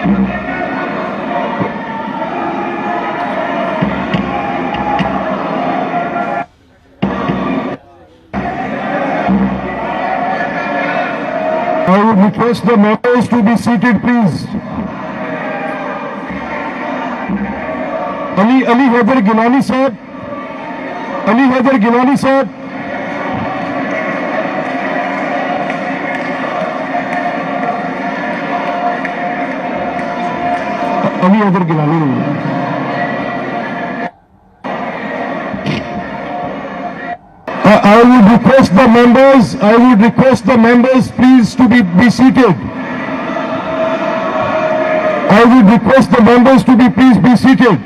I would request the members to be seated, please. Ali Haider Gilani sahab. Ali Haider Gilani sahab. Ali Haider Gilani. I would request the members please to be seated. I would request the members to please be seated.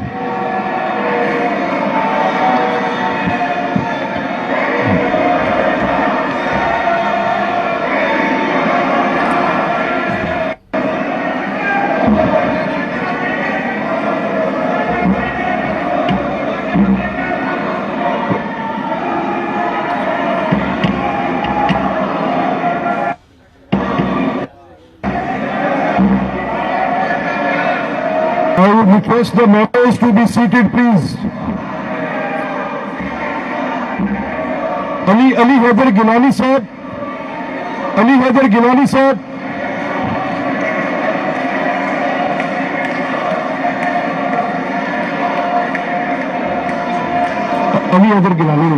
I would request the members to be seated, please. Ali Haider Gilani sahab. Ali Haider Gilani sahab. Ali Haider Gilani.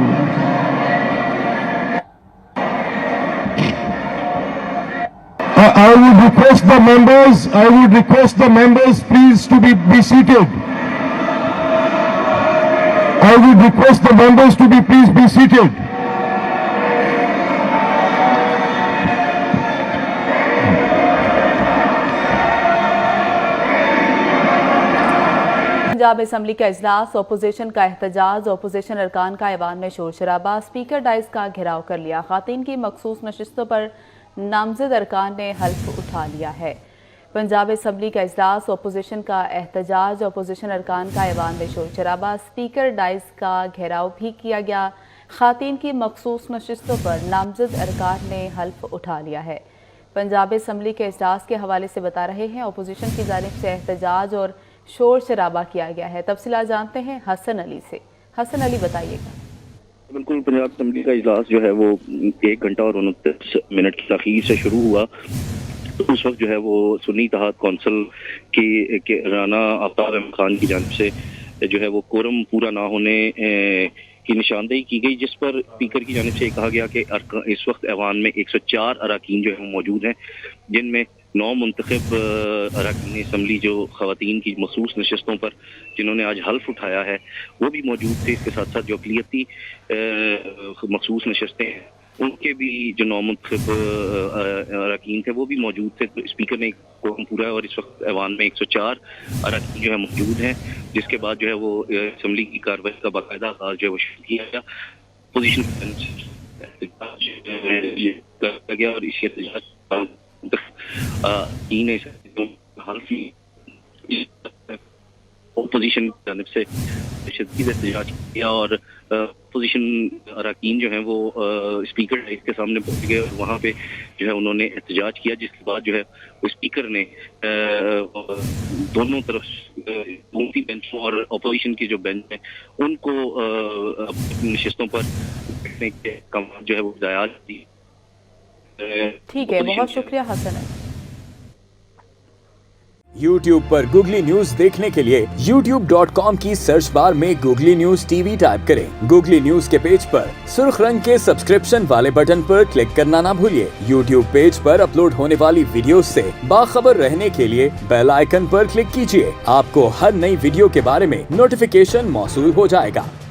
I would request the members please to be seated. I would request the members to please be seated. Punjab assembly का इजलास, opposition का एहतजाज, opposition अरकान का ऐवान में शोर शराबा, speaker dice का घेराव कर लिया। खातून की मखसूस नशिस्तों पर नामजद अरकान ने हल्फ उठा लिया है। पंजाब असम्बली का इजलास, अपोजिशन का एहतजाज, अपोजिशन अरकान का ऐवान में शोर शराबा, स्पीकर डाइस का घेराव भी किया गया। खातून की मखसूस नशिस्तों पर नामजद अरकान ने हल्फ उठा लिया है। पंजाब असम्बली के इजलास के हवाले से बता रहे हैं, अपोजिशन की जानिब से एहतजाज और शोर शराबा किया गया है। तफसीलात जानते हैं हसन अली से। हसन अली, बताइएगा। बिल्कुल, पंजाब असम्बली का इजलास जो है वो 1 घंटा और 29 मिनट की तखीर से शुरू हुआ। तो उस वक्त जो है वो सुन्नी इत्तेहाद कौंसिल के राना आफ्ताब अहमद खान की जानिब से जो है वो कोरम पूरा ना होने की निशानदेही की गई, जिस पर स्पीकर की जानिब से कहा गया कि इस वक्त ऐवान में 104 अरकान जो है मौजूद हैं, जिनमें 9 मुंतखब अरकान असम्बली जो ख़वातीन की मखसूस नशस्तों पर जिन्होंने आज हल्फ उठाया है वो भी मौजूद थे। इसके साथ साथ जो अक़लियती मखसूस नशस्तें हैं उनके भी जो 9 मुंतखब अरकान थे वो भी मौजूद थे। तो स्पीकर ने कोरम पूरा है और इस वक्त ऐवान में 104 अरकान जो है मौजूद हैं, जिसके बाद जो है वो असम्बली की कार्रवाई का बाकायदा आगाज़ जो है वो शुरू किया गया। पोजीशन गया और इसी एहतजाज अपोजिशन की जानिब से शदीद एहतजाज किया और अपोजिशन अरकान जो हैं वो स्पीकर के सामने पहुंच गए और वहाँ पे जो है उन्होंने एहतजाज किया, जिसके बाद जो है वो स्पीकर ने दोनों तरफ हुकूमती बेंचों और अपोजिशन की जो बेंच है उनको अपनी नशिस्तों पर बैठने के काम जो है वो हिदायत दी। ठीक है, बहुत शुक्रिया हसन। YouTube पर गूगली न्यूज देखने के लिए youtube.com की सर्च बार में गूगली न्यूज टीवी टाइप करें। गूगली न्यूज के पेज पर सुर्ख रंग के सब्सक्रिप्शन वाले बटन पर क्लिक करना ना भूलिए। YouTube पेज पर अपलोड होने वाली वीडियो से बाखबर रहने के लिए बेल आइकन पर क्लिक कीजिए। आपको हर नई वीडियो के बारे में नोटिफिकेशन मौसूल हो जाएगा।